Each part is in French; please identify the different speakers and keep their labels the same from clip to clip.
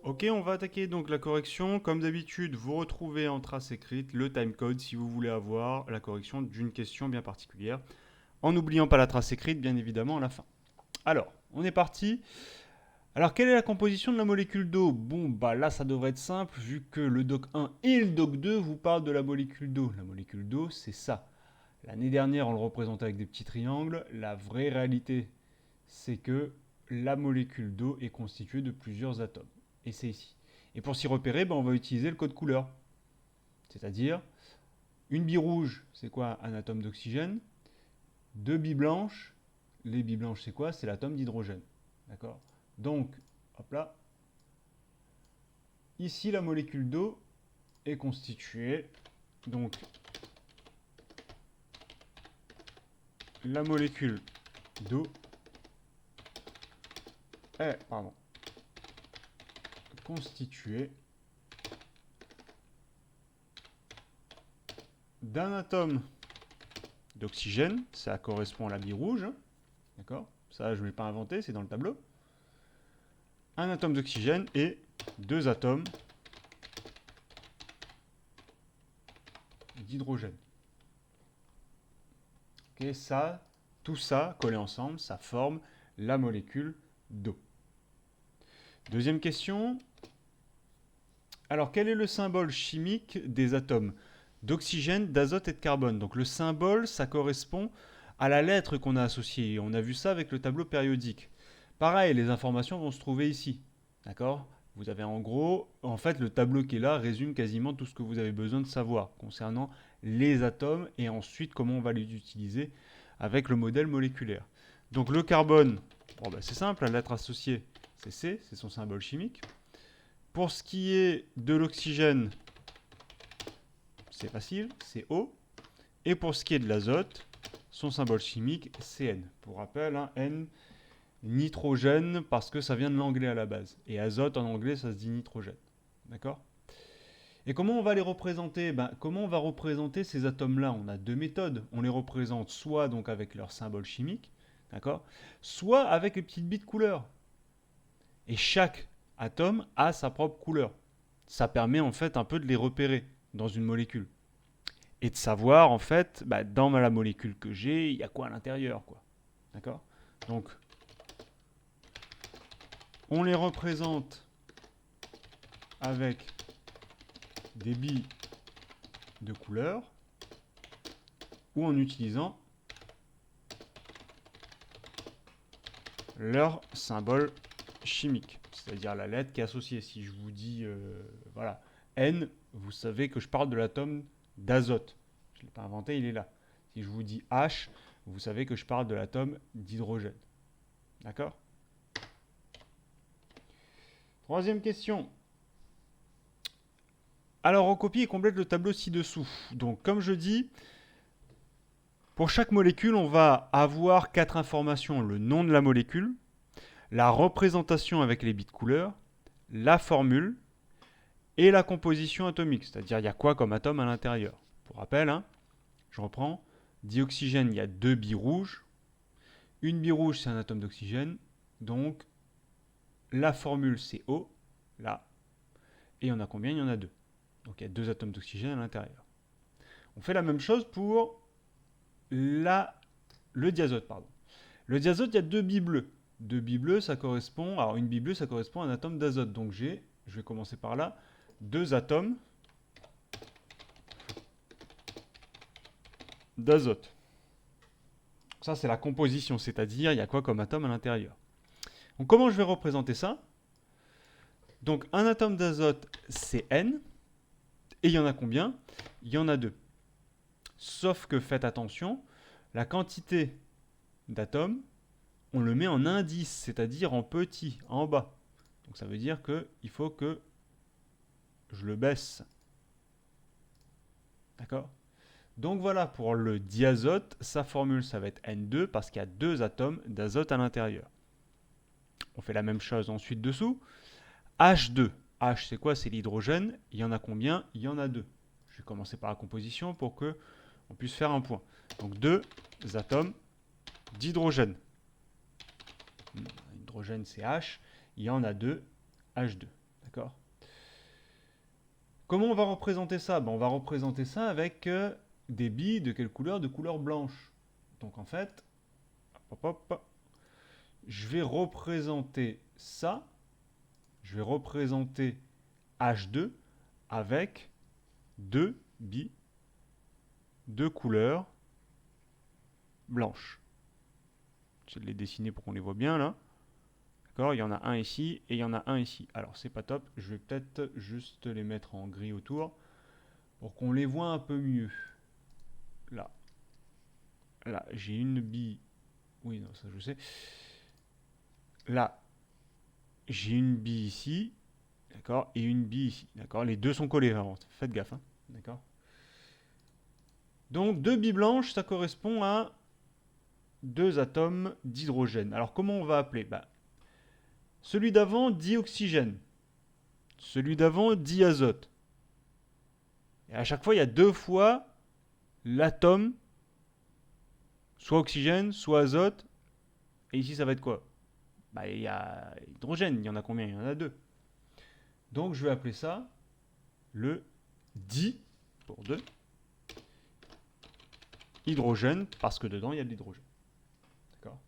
Speaker 1: Ok, on va attaquer donc la correction. Comme d'habitude, vous retrouvez en trace écrite le timecode si vous voulez avoir la correction d'une question bien particulière. En n'oubliant pas la trace écrite, bien évidemment, à la fin. Alors, on est parti. Alors, quelle est la composition de la molécule d'eau? Bon, bah là, ça devrait être simple, vu que le doc 1 et le doc 2 vous parlent de la molécule d'eau. La molécule d'eau, c'est ça. L'année dernière, on le représentait avec des petits triangles. La vraie réalité, c'est que la molécule d'eau est constituée de plusieurs atomes. Et c'est ici. Et pour s'y repérer, ben, on va utiliser le code couleur. C'est-à-dire, une bille rouge, c'est quoi? Un atome d'oxygène. Deux billes blanches. Les billes blanches, c'est quoi? C'est l'atome d'hydrogène. D'accord? Donc, hop là. Ici, la molécule d'eau est constituée. Donc, la molécule d'eau est, constituée d'un atome d'oxygène, ça correspond à la bille rouge, d'accord? Ça, je ne l'ai pas inventé, c'est dans le tableau. Un atome d'oxygène et deux atomes d'hydrogène. Ok, ça, tout ça collé ensemble, ça forme la molécule d'eau. Deuxième question. Alors, quel est le symbole chimique des atomes d'oxygène, d'azote et de carbone? Donc, le symbole, ça correspond à la lettre qu'on a associée. On a vu ça avec le tableau périodique. Pareil, les informations vont se trouver ici. D'accord? Vous avez en gros, en fait, le tableau qui est là résume quasiment tout ce que vous avez besoin de savoir concernant les atomes et ensuite comment on va les utiliser avec le modèle moléculaire. Donc le carbone, bon, bah, c'est simple, la lettre associée, c'est C, c'est son symbole chimique. Pour ce qui est de l'oxygène, c'est facile, c'est O. Et pour ce qui est de l'azote, son symbole chimique, c'est N. Pour rappel, hein, N, nitrogène, parce que ça vient de l'anglais à la base. Et azote, en anglais, ça se dit nitrogène. D'accord? Et comment on va les représenter? Comment on va représenter ces atomes-là? On a deux méthodes. On les représente soit donc avec leur symbole chimique, d'accord? Soit avec les petites billes de couleur. Et chaque atome a sa propre couleur. Ça permet en fait un peu de les repérer dans une molécule. Et de savoir en fait, dans la molécule que j'ai, il y a quoi à l'intérieur, quoi. D'accord? Donc, on les représente avec des billes de couleur ou en utilisant leur symbole chimique, c'est-à-dire la lettre qui est associée. Si je vous dis, voilà, N, vous savez que je parle de l'atome d'azote. Je ne l'ai pas inventé, il est là. Si je vous dis H, vous savez que je parle de l'atome d'hydrogène. D'accord? Troisième question. Alors, on copie et complète le tableau ci-dessous. Donc, comme je dis, pour chaque molécule, on va avoir quatre informations. Le nom de la molécule, la représentation avec les bits de couleur, la formule et la composition atomique. C'est-à-dire, il y a quoi comme atome à l'intérieur. Pour rappel, hein, je reprends. Dioxygène, il y a deux billes rouges. Une bille rouge, c'est un atome d'oxygène. Donc, la formule, c'est O, là. Et il y en a combien? Il y en a deux. Donc, il y a deux atomes d'oxygène à l'intérieur. On fait la même chose pour le diazote. Pardon. Le diazote, il y a deux billes bleues. Deux billes bleues, ça correspond... Alors, une bille bleue, ça correspond à un atome d'azote. Donc, je vais commencer par là, deux atomes d'azote. Ça, c'est la composition, c'est-à-dire il y a quoi comme atome à l'intérieur. Donc, comment je vais représenter ça? Donc, un atome d'azote, c'est N. Et il y en a combien? Il y en a deux. Sauf que, faites attention, la quantité d'atomes, on le met en indice, c'est-à-dire en petit, en bas. Donc, ça veut dire qu'il faut que je le baisse. D'accord? Donc voilà, pour le diazote, sa formule, ça va être N2 parce qu'il y a deux atomes d'azote à l'intérieur. On fait la même chose ensuite dessous. H2. H, c'est quoi? C'est l'hydrogène. Il y en a combien? Il y en a deux. Je vais commencer par la composition pour qu'on puisse faire un point. Donc deux atomes d'hydrogène. L'hydrogène, c'est H. Il y en a deux, H2. D'accord? Comment on va représenter ça? Ben, on va représenter ça avec des billes de quelle couleur? De couleur blanche. Donc en fait, hop, hop, je vais représenter ça. Je vais représenter H2 avec deux billes de couleur blanche. J'essaie de les dessiner pour qu'on les voit bien là. D'accord? Il y en a un ici et il y en a un ici. Alors c'est pas top, je vais peut-être juste les mettre en gris autour pour qu'on les voit un peu mieux. Là. Là, j'ai une bille. Oui, non, ça je sais. Là, j'ai une bille ici. D'accord? Et une bille ici. D'accord? Les deux sont collés, vraiment. Faites gaffe. Hein. D'accord? Donc, deux billes blanches, ça correspond à deux atomes d'hydrogène. Alors, comment on va appeler? Bah, celui d'avant dit oxygène. Celui d'avant dit azote. Et à chaque fois, il y a deux fois l'atome, soit oxygène, soit azote. Et ici, ça va être quoi? Bah, il y a hydrogène. Il y en a combien? Il y en a deux. Donc, je vais appeler ça le di, pour 2, hydrogène, parce que dedans, il y a de l'hydrogène. D'accord?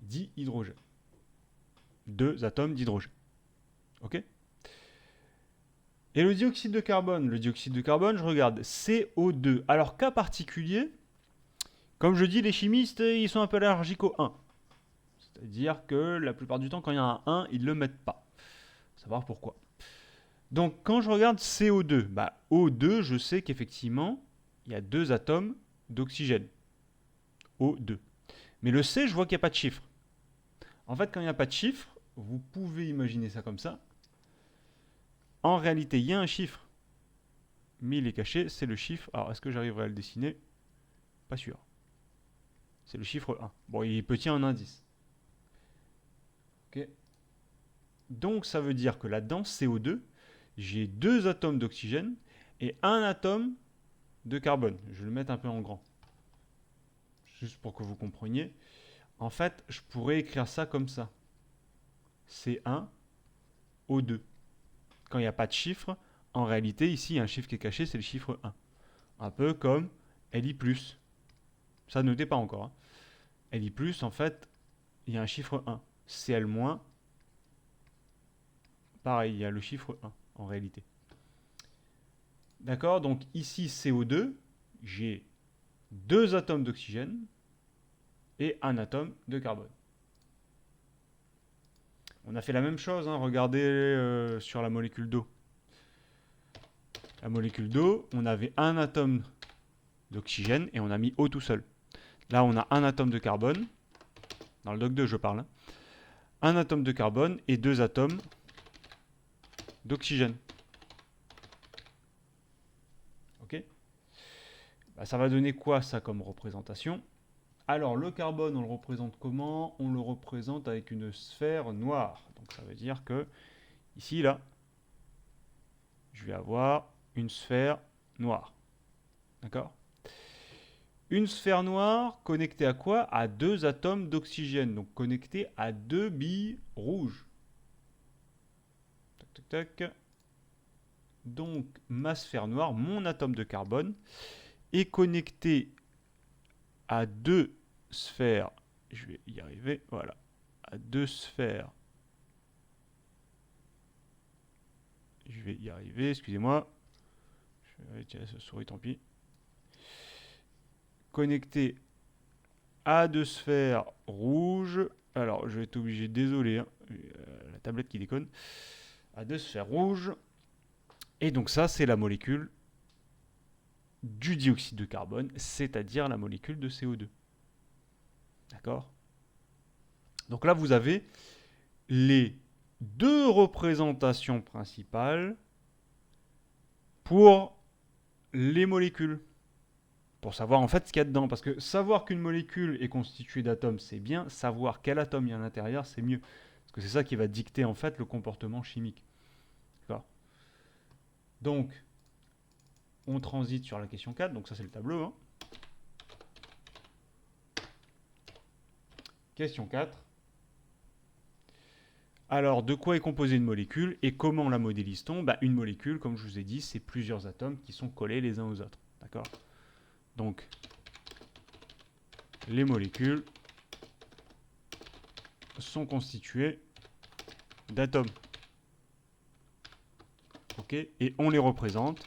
Speaker 1: Dihydrogène. Deux atomes d'hydrogène. Ok? Et le dioxyde de carbone? Le dioxyde de carbone, je regarde, CO2. Alors, cas particulier, comme je dis, les chimistes, ils sont un peu allergiques au 1. C'est-à-dire que la plupart du temps, quand il y a un 1, ils ne le mettent pas. Faut savoir pourquoi. Donc, quand je regarde CO2, bah, O2, je sais qu'effectivement, il y a deux atomes d'oxygène. O2. Mais le C, je vois qu'il n'y a pas de chiffre. En fait, quand il n'y a pas de chiffre, vous pouvez imaginer ça comme ça. En réalité, il y a un chiffre, mais il est caché, c'est le chiffre. Alors, est-ce que j'arriverai à le dessiner? Pas sûr. C'est le chiffre 1. Bon, il est petit en indice. Ok. Donc, ça veut dire que là-dedans, CO2, j'ai deux atomes d'oxygène et un atome de carbone. Je vais le mettre un peu en grand. Juste pour que vous compreniez. En fait, je pourrais écrire ça comme ça. C1O2. Quand il n'y a pas de chiffre, en réalité, ici, il y a un chiffre qui est caché, c'est le chiffre 1. Un peu comme Li+. Ça, notez pas encore. Hein. Li+, en fait, il y a un chiffre 1. Cl-, pareil, il y a le chiffre 1, en réalité. D'accord? Donc ici, CO2, j'ai deux atomes d'oxygène et un atome de carbone. On a fait la même chose, hein, regardez sur la molécule d'eau. La molécule d'eau, on avait un atome d'oxygène et on a mis O tout seul. Là, on a un atome de carbone. Dans le doc 2, je parle. Hein. Un atome de carbone et deux atomes d'oxygène. Ok? Bah, ça va donner quoi, ça, comme représentation? Alors, le carbone, on le représente comment? On le représente avec une sphère noire. Donc, ça veut dire que, ici, là, je vais avoir une sphère noire. D'accord? Une sphère noire connectée à quoi? À deux atomes d'oxygène. Donc, connectée à deux billes rouges. Tac, tac, tac. Donc, ma sphère noire, mon atome de carbone, est connecté à deux sphères. Je vais y arriver, voilà. À deux sphères. Je vais y arriver, excusez-moi. Je vais retirer cette souris, tant pis. Connecté à deux sphères rouges. Alors, je vais être obligé, désolé, hein, la tablette qui déconne. À deux sphères rouges. Et donc ça, c'est la molécule du dioxyde de carbone, c'est-à-dire la molécule de CO2. D'accord? Donc là, vous avez les deux représentations principales pour les molécules. Pour savoir en fait ce qu'il y a dedans. Parce que savoir qu'une molécule est constituée d'atomes, c'est bien. Savoir quel atome il y a à l'intérieur, c'est mieux. Parce que c'est ça qui va dicter en fait le comportement chimique. D'accord? Donc, on transite sur la question 4. Donc ça, c'est le tableau. Hein. Question 4. Alors, de quoi est composée une molécule et comment la modélise-t-on? Une molécule, comme je vous ai dit, c'est plusieurs atomes qui sont collés les uns aux autres. D'accord? Donc, les molécules sont constituées d'atomes. Ok? Et on les représente.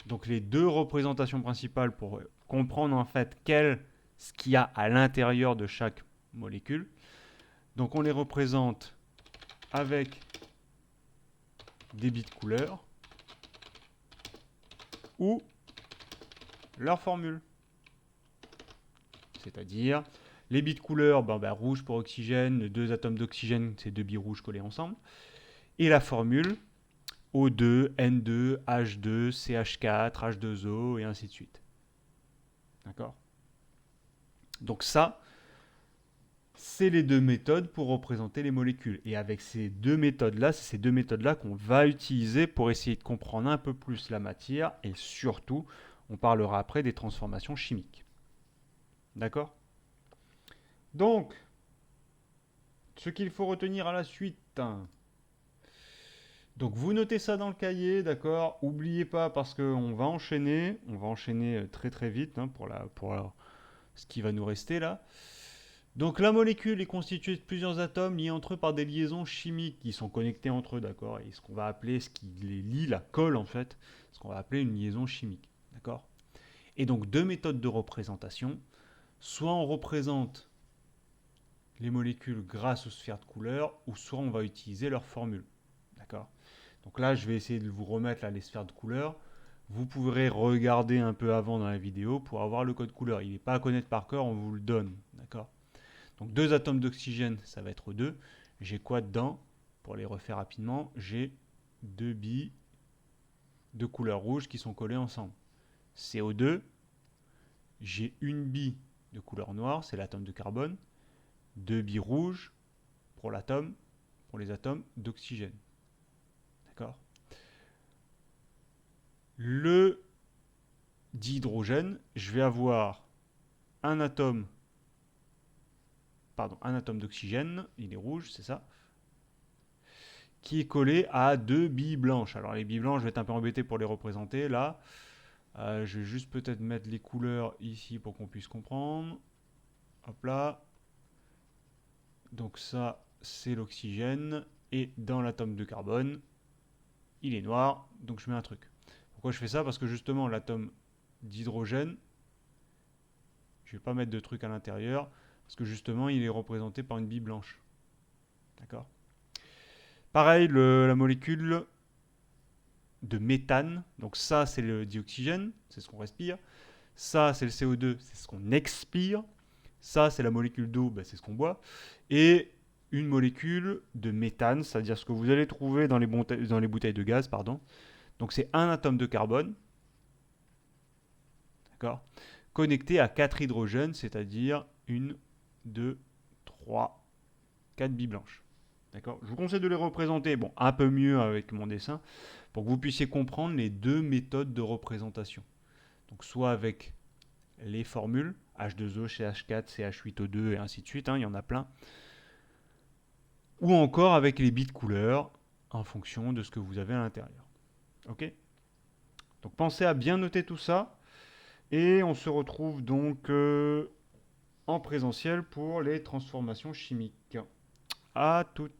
Speaker 1: Donc, les deux représentations principales pour comprendre en fait ce qu'il y a à l'intérieur de chaque molécule. Donc, on les représente avec des bits couleurs ou leur formule. C'est-à-dire, les bits couleurs, rouge pour oxygène, 2 atomes d'oxygène, c'est 2 bits rouges collés ensemble. Et la formule, O2, N2, H2, CH4, H2O, et ainsi de suite. D'accord? Donc ça, c'est les deux méthodes pour représenter les molécules. Et avec ces deux méthodes-là, c'est ces deux méthodes-là qu'on va utiliser pour essayer de comprendre un peu plus la matière. Et surtout, on parlera après des transformations chimiques. D'accord? Donc, ce qu'il faut retenir à la suite. Donc, vous notez ça dans le cahier, d'accord? N'oubliez pas parce qu'on va enchaîner. On va enchaîner très très vite pour ce qui va nous rester là. Donc, la molécule est constituée de plusieurs atomes liés entre eux par des liaisons chimiques qui sont connectés entre eux, d'accord? Et ce qu'on va appeler, ce qui les lie, la colle en fait, ce qu'on va appeler une liaison chimique, d'accord? Et donc, deux méthodes de représentation. Soit on représente les molécules grâce aux sphères de couleur, ou soit on va utiliser leur formule. D'accord? Donc là, je vais essayer de vous remettre là, les sphères de couleur. Vous pourrez regarder un peu avant dans la vidéo pour avoir le code couleur. Il n'est pas à connaître par cœur, on vous le donne. D'accord? Donc 2 atomes d'oxygène, ça va être 2. J'ai quoi dedans? Pour les refaire rapidement, j'ai 2 billes de couleur rouge qui sont collées ensemble. CO2, j'ai une bille de couleur noire, c'est l'atome de carbone. 2 billes rouges pour les atomes d'oxygène. D'accord? Le dihydrogène, je vais avoir un atome d'oxygène, il est rouge, c'est ça, qui est collé à 2 billes blanches. Alors les billes blanches, je vais être un peu embêté pour les représenter là. Je vais juste peut-être mettre les couleurs ici pour qu'on puisse comprendre. Hop là. Donc ça, c'est l'oxygène. Et dans l'atome de carbone, il est noir, donc je mets un truc. Pourquoi je fais ça? Parce que justement, l'atome d'hydrogène, je ne vais pas mettre de truc à l'intérieur, parce que justement, il est représenté par une bille blanche. D'accord? Pareil, la molécule de méthane, donc ça, c'est le dioxygène, c'est ce qu'on respire. Ça, c'est le CO2, c'est ce qu'on expire. Ça, c'est la molécule d'eau, c'est ce qu'on boit. Et une molécule de méthane, c'est-à-dire ce que vous allez trouver dans les bouteilles de gaz, pardon. Donc c'est un atome de carbone, d'accord, connecté à 4 hydrogènes, c'est-à-dire 1, 2, 3, 4 billes blanches. D'accord? Je vous conseille de les représenter, un peu mieux avec mon dessin, pour que vous puissiez comprendre les deux méthodes de représentation. Donc soit avec les formules, H2O, CH4, CH8O2 et ainsi de suite, il y en a plein. Ou encore avec les bits couleurs, en fonction de ce que vous avez à l'intérieur. Ok? Donc pensez à bien noter tout ça. Et on se retrouve donc en présentiel pour les transformations chimiques. À toutes.